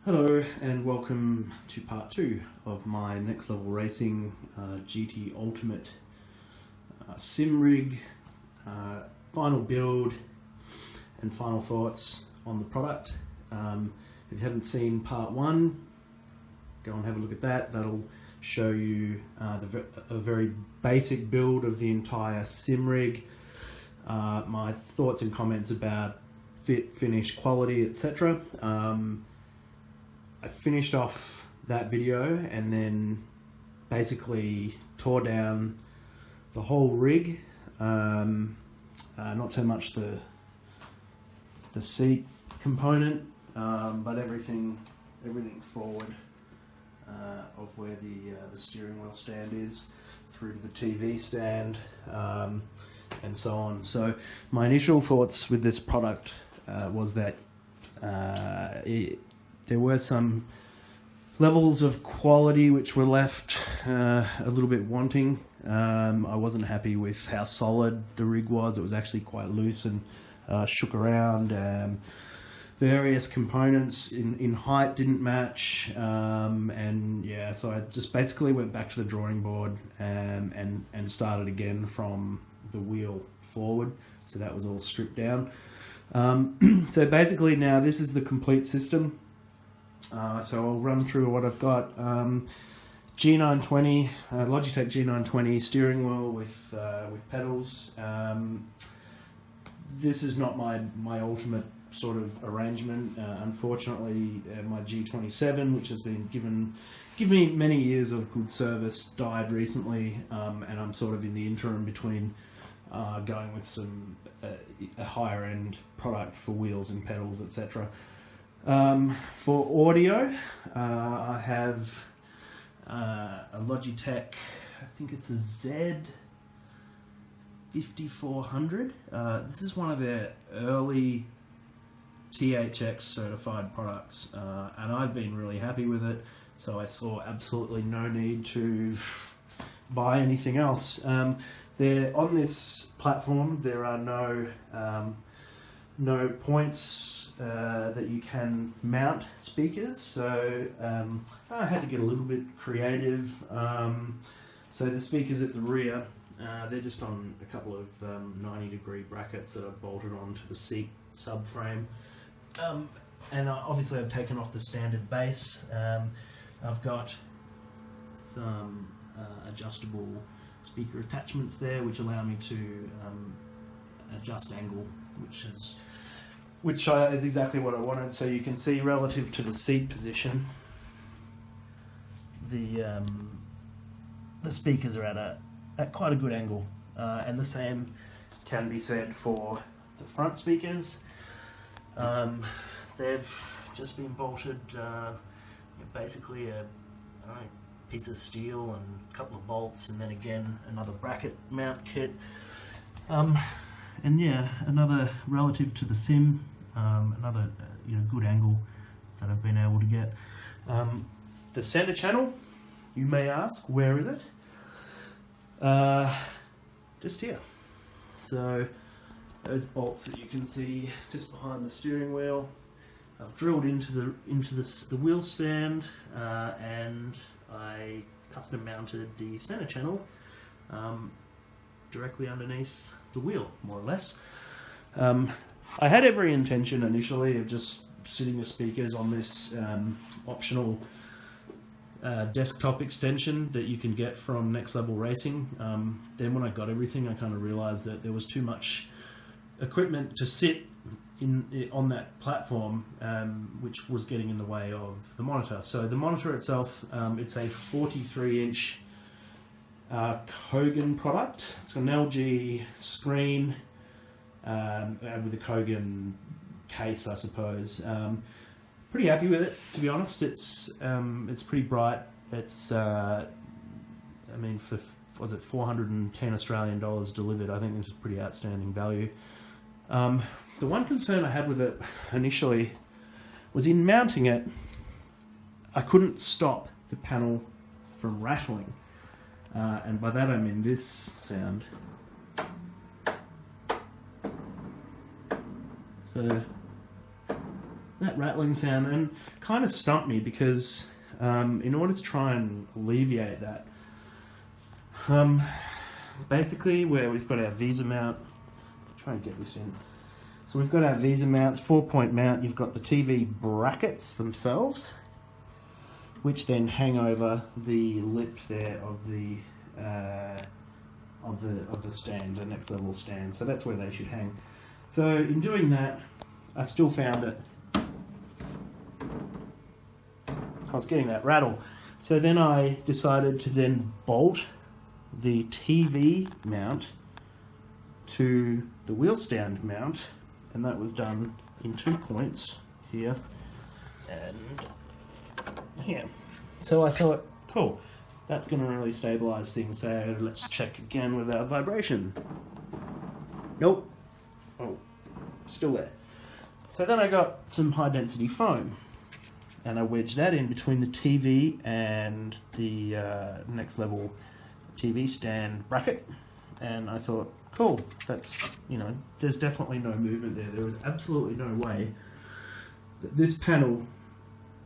Hello and welcome to part 2 of my Next Level Racing GTUltimate sim rig, final build and final thoughts on the product. If you haven't seen part 1, go and have a look at that. That'll show you a very basic build of the entire sim rig, my thoughts and comments about fit, finish, quality, etc. I finished off that video and then basically tore down the whole rig, not so much the seat component, but everything forward of where the steering wheel stand is, through to the TV stand, and so on. So my initial thoughts with this product was that there were some levels of quality which were left a little bit wanting. I wasn't happy with how solid the rig was. It was actually quite loose and shook around. Various components in height didn't match, and yeah, so I just basically went back to the drawing board and started again from the wheel forward. So that was all stripped down. So basically now this is the complete system. So I'll run through what I've got. G920, Logitech G920 steering wheel with pedals. This is not my ultimate sort of arrangement. Unfortunately, my G27, which has been given me many years of good service, died recently, and I'm sort of in the interim between going with a higher end product for wheels and pedals, etc. For audio, I have a Logitech, I think it's a Z5400. This is one of their early THX certified products, and I've been really happy with it, so I saw absolutely no need to buy anything else. On this platform there are no points that you can mount speakers, so I had to get a little bit creative. So the speakers at the rear, they're just on a couple of 90-degree brackets that are bolted onto the seat subframe, and obviously I've taken off the standard bass. I've got some adjustable speaker attachments there which allow me to adjust angle, which is exactly what I wanted. So you can see relative to the seat position, the speakers are at quite a good angle, and the same can be said for the front speakers. They've just been bolted, basically a piece of steel and a couple of bolts, and then again another bracket mount kit. And yeah, another relative to the sim, another good angle that I've been able to get. The center channel, you may ask, where is it? Just here. So those bolts that you can see just behind the steering wheel, I've drilled into the wheel stand, and I custom mounted the center channel directly underneath the wheel, more or less. I had every intention initially of just sitting the speakers on this optional desktop extension that you can get from Next Level Racing. Then when I got everything, I kind of realized that there was too much equipment to sit on that platform, which was getting in the way of the monitor. So the monitor itself, it's a 43-inch Kogan product. It's got an LG screen with a Kogan case, I suppose. Pretty happy with it, to be honest. It's pretty bright. It's I mean, for was it 410 Australian dollars delivered, I think this is pretty outstanding value. The one concern I had with it initially was in mounting it, I couldn't stop the panel from rattling. And by that I mean this sound. So that rattling sound, and kind of stumped me because in order to try and alleviate that, basically where we've got our Visa mount, try and get this in. So we've got our Visa mounts, 4-point mount. You've got the TV brackets themselves, which then hang over the lip there of the stand, the Next Level stand. So that's where they should hang. So in doing that, I still found that I was getting that rattle. So then I decided to then bolt the TV mount to the wheel stand mount, and that was done in 2 points, here and here. So I thought, cool, that's going to really stabilize things. So let's check again with our vibration. Nope. Oh, still there. So then I got some high density foam, and I wedged that in between the TV and the Next Level TV stand bracket, and I thought, cool, that's, you know, there's definitely no movement there. There was absolutely no way that this panel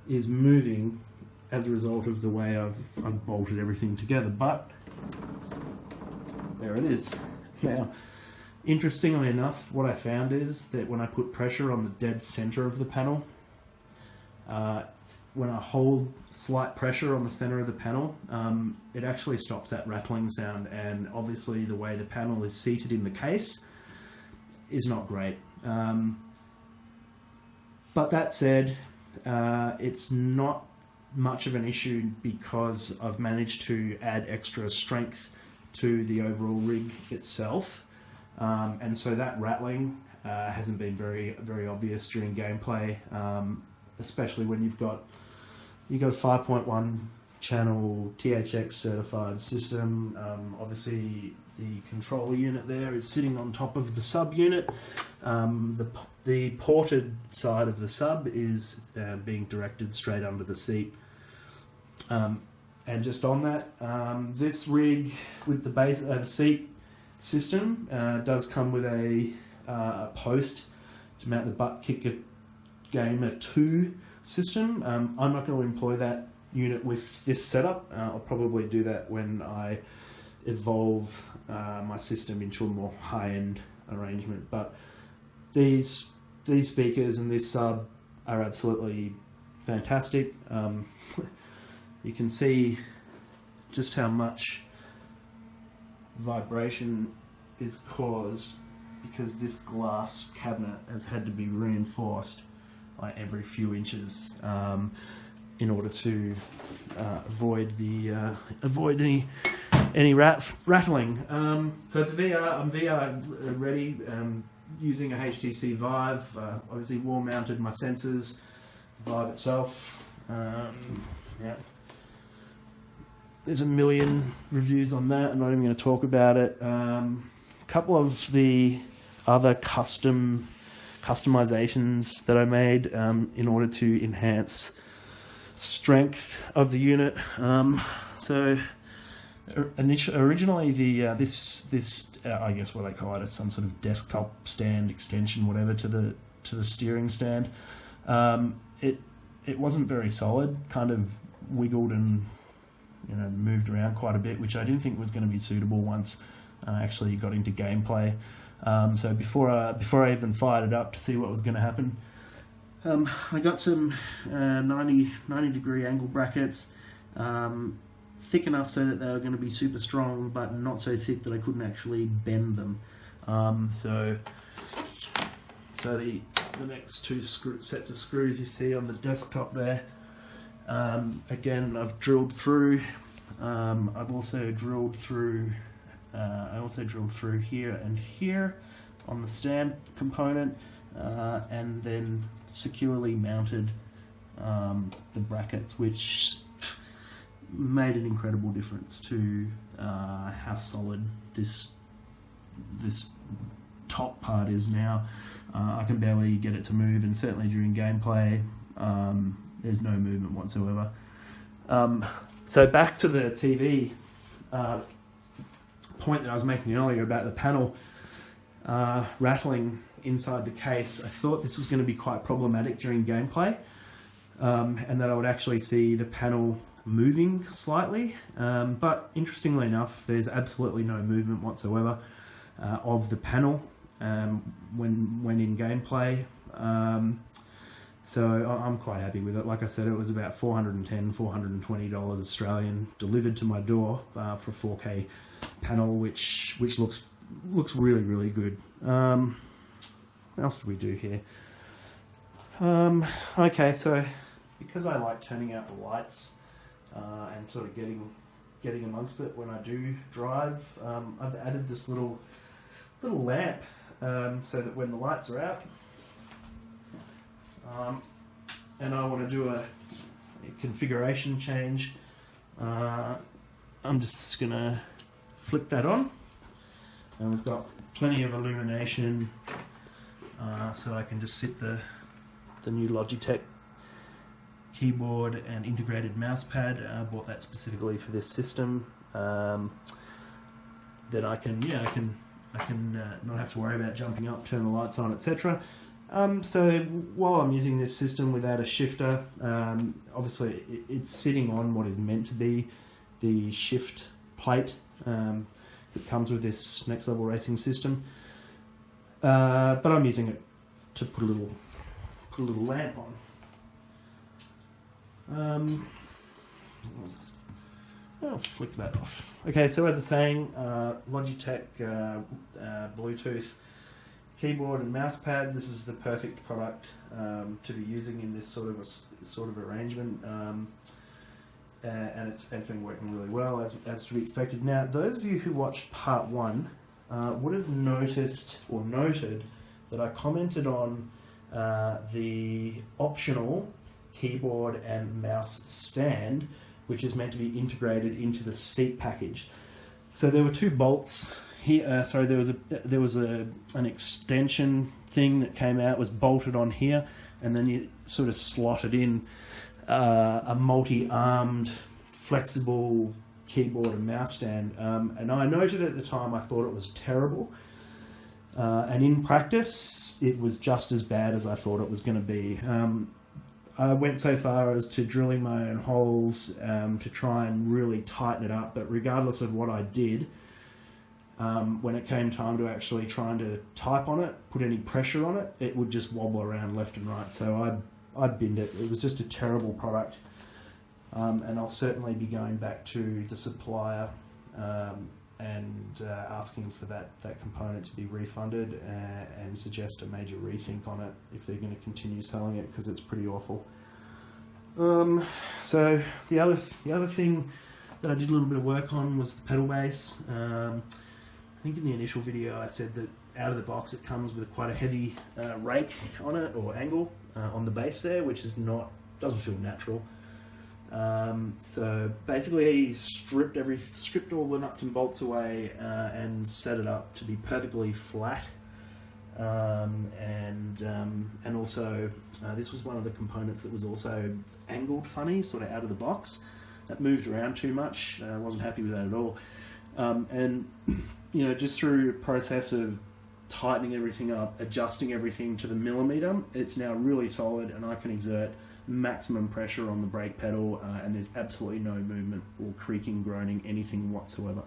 is moving as a result of the way I've bolted everything together, but there it is. Now, interestingly enough, what I found is that when I put pressure on the dead center of the panel, when I hold slight pressure on the center of the panel, it actually stops that rattling sound, and obviously the way the panel is seated in the case is not great. But that said, it's not much of an issue because I've managed to add extra strength to the overall rig itself, and so that rattling hasn't been very obvious during gameplay, especially when you've got a 5.1 channel THX certified system. Obviously the controller unit there is sitting on top of the sub unit. The ported side of the sub is being directed straight under the seat. And just on that, this rig with the base the seat system does come with a post to mount the butt kicker Gamer 2 system. I'm not going to employ that unit with this setup. I'll probably do that when I evolve my system into a more high-end arrangement. But these speakers and this sub are absolutely fantastic. You can see just how much vibration is caused because this glass cabinet has had to be reinforced like every few inches in order to avoid any rattling. So it's VR. I'm VR ready. Using a HTC Vive. Obviously wall mounted my sensors. The Vive itself. Yeah. There's a million reviews on that. I'm not even going to talk about it. A couple of the other customizations that I made in order to enhance strength of the unit. So originally this I guess what they call it's some sort of desktop stand extension, whatever, to the steering stand. It wasn't very solid, kind of wiggled and moved around quite a bit, which I didn't think was going to be suitable once I actually got into gameplay. So before I even fired it up to see what was going to happen, I got some 90 degree angle brackets, thick enough so that they were going to be super strong, but not so thick that I couldn't actually bend them. So the next two sets of screws you see on the desktop there, again, I've drilled through. I've also drilled through. I also drilled through here and here on the stand component, and then securely mounted the brackets, which made an incredible difference to how solid this top part is now. I can barely get it to move, and certainly during gameplay, there's no movement whatsoever. So back to the TV point that I was making earlier about the panel rattling inside the case, I thought this was going to be quite problematic during gameplay, and that I would actually see the panel moving slightly, but interestingly enough, there's absolutely no movement whatsoever of the panel when in gameplay. So I'm quite happy with it. Like I said, it was about $420 Australian delivered to my door for a 4K panel, which looks really good. What else do we do here? Okay, so because I like turning out the lights and sort of getting amongst it when I do drive, I've added this little lamp so that when the lights are out and I want to do a configuration change, I'm just gonna flick that on, and we've got plenty of illumination, so I can just sit the new Logitech keyboard and integrated mouse pad. I bought that specifically for this system. That I can not have to worry about jumping up, turn the lights on, etc. So while I'm using this system without a shifter, obviously it's sitting on what is meant to be the shift plate that comes with this Next Level Racing system, but I'm using it to put a little lamp on. I'll flick that off. Okay, so as I was saying, Logitech Bluetooth keyboard and mouse pad. This is the perfect product to be using in this sort of arrangement, and it's been working really well as to be expected. Now, those of you who watched part 1 would have noticed or noted that I commented on the optional keyboard and mouse stand, which is meant to be integrated into the seat package. So there were 2 bolts here. Sorry, there was an extension thing that came out, was bolted on here, and then you sort of slotted in a multi-armed, flexible keyboard and mouse stand. And I noted at the time I thought it was terrible. And in practice, it was just as bad as I thought it was going to be. I went so far as to drilling my own holes to try and really tighten it up, but regardless of what I did, when it came time to actually trying to type on it, put any pressure on it, it would just wobble around left and right. So I binned it. It was just a terrible product, and I'll certainly be going back to the supplier and asking for that component to be refunded and suggest a major rethink on it if they're going to continue selling it, because it's pretty awful. So the other thing that I did a little bit of work on was the pedal base. I think in the initial video I said that out of the box it comes with quite a heavy rake on it, or angle on the base there, which doesn't feel natural. So basically he stripped all the nuts and bolts away and set it up to be perfectly flat, and also this was one of the components that was also angled funny, sort of out of the box. That moved around too much. I wasn't happy with that at all, and just through a process of tightening everything up, adjusting everything to the millimeter, it's now really solid, and I can exert maximum pressure on the brake pedal, and there's absolutely no movement or creaking, groaning, anything whatsoever.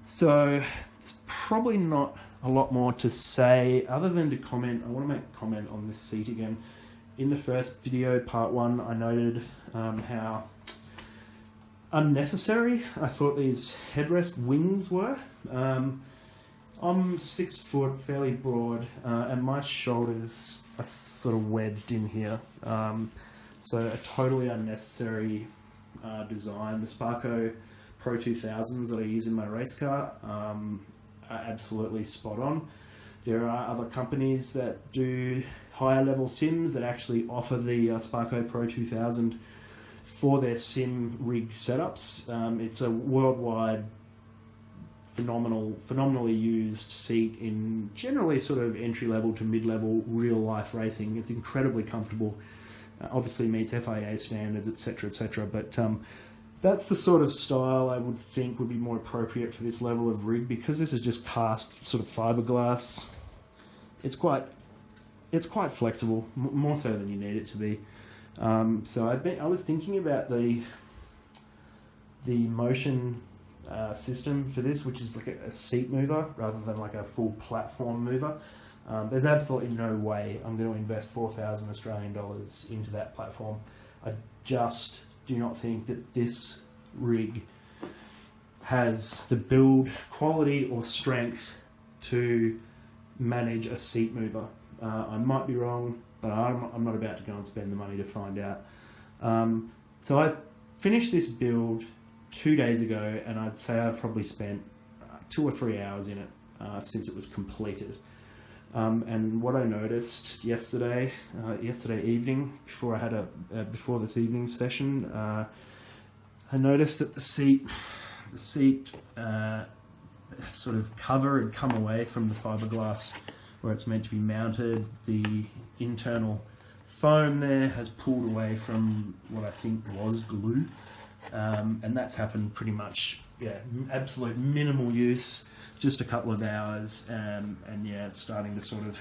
So there's probably not a lot more to say other than to comment. I want to make a comment on this seat again. In the first video, part 1, I noted how unnecessary I thought these headrest wings were. I'm 6 foot, fairly broad, and my shoulders are sort of wedged in here. So a totally unnecessary design. The Sparco Pro 2000s that I use in my race car are absolutely spot on. There are other companies that do higher level sims that actually offer the Sparco Pro 2000 for their sim rig setups. It's a worldwide phenomenally used seat in generally sort of entry-level to mid-level real-life racing. It's incredibly comfortable, obviously meets FIA standards, etc., etc. But that's the sort of style I would think would be more appropriate for this level of rig, because this is just cast sort of fiberglass. It's quite flexible, more so than you need it to be. So I was thinking about the motion system for this, which is like a seat mover rather than like a full platform mover. There's absolutely no way I'm going to invest 4,000 Australian dollars into that platform. I just do not think that this rig has the build quality or strength to manage a seat mover. I might be wrong, but I'm not about to go and spend the money to find out. So I finished this build 2 days ago, and I'd say I've probably spent 2 or 3 hours in it since it was completed. And what I noticed yesterday evening, before I had before this evening session, I noticed that the seat sort of cover had come away from the fiberglass where it's meant to be mounted. The internal foam there has pulled away from what I think was glue, and that's happened pretty much, absolute minimal use. Just a couple of hours, and yeah, it's starting to sort of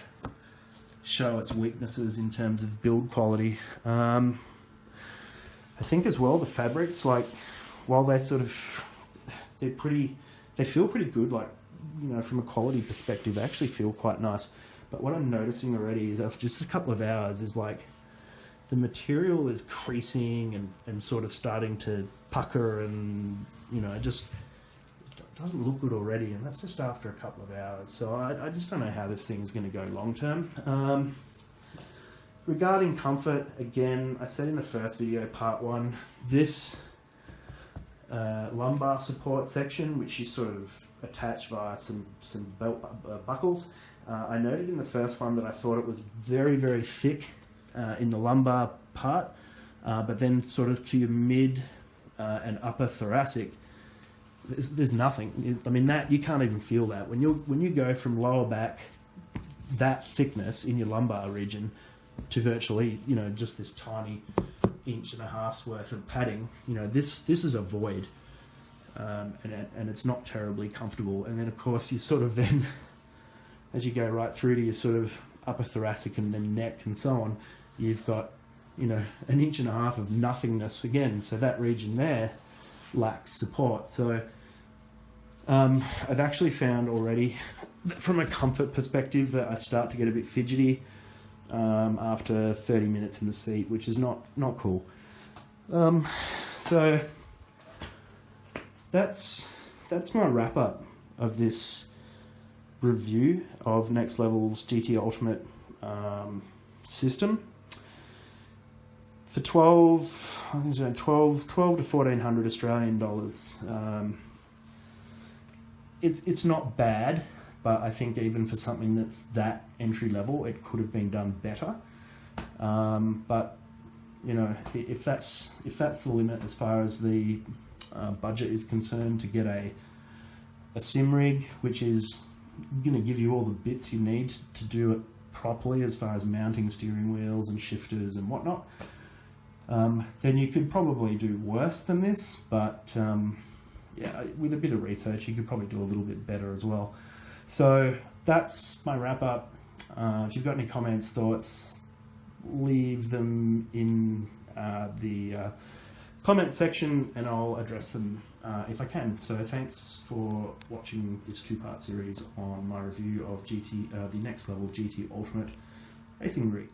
show its weaknesses in terms of build quality. I think as well the fabrics, like, while they feel pretty good, like, you know, from a quality perspective, they actually feel quite nice. But what I'm noticing already is after just a couple of hours is like the material is creasing and sort of starting to pucker, and, you know, just doesn't look good already, and that's just after a couple of hours. So I just don't know how this thing's going to go long term. Regarding comfort, again, I said in the first video, part 1, this lumbar support section, which you sort of attach via some belt buckles, I noted in the first one that I thought it was very, very thick in the lumbar part, but then sort of to your mid and upper thoracic, there's nothing. I mean, that you can't even feel that when you go from lower back, that thickness in your lumbar region, to virtually, you know, just this tiny 1.5 inches worth of padding. You know, this is a void, and it's not terribly comfortable. And then of course you sort of then, as you go right through to your sort of upper thoracic and then neck and so on, you've got, you know, 1.5 inches of nothingness again. So that region there lacks support. So I've actually found already, from a comfort perspective, that I start to get a bit fidgety after 30 minutes in the seat, which is not cool. So that's my wrap up of this review of Next Level's GTUltimate system. For 12 to 1,400 Australian dollars. It's not bad, but I think even for something that's that entry level, it could have been done better. But you know, if that's the limit as far as the budget is concerned, to get a sim rig which is going to give you all the bits you need to do it properly as far as mounting steering wheels and shifters and whatnot, then you could probably do worse than this, but yeah, with a bit of research you could probably do a little bit better as well. So that's my wrap up. If you've got any comments, thoughts, leave them in the comment section and I'll address them if I can. So thanks for watching this 2-part series on my review of the Next Level GTUltimate Racing Rig.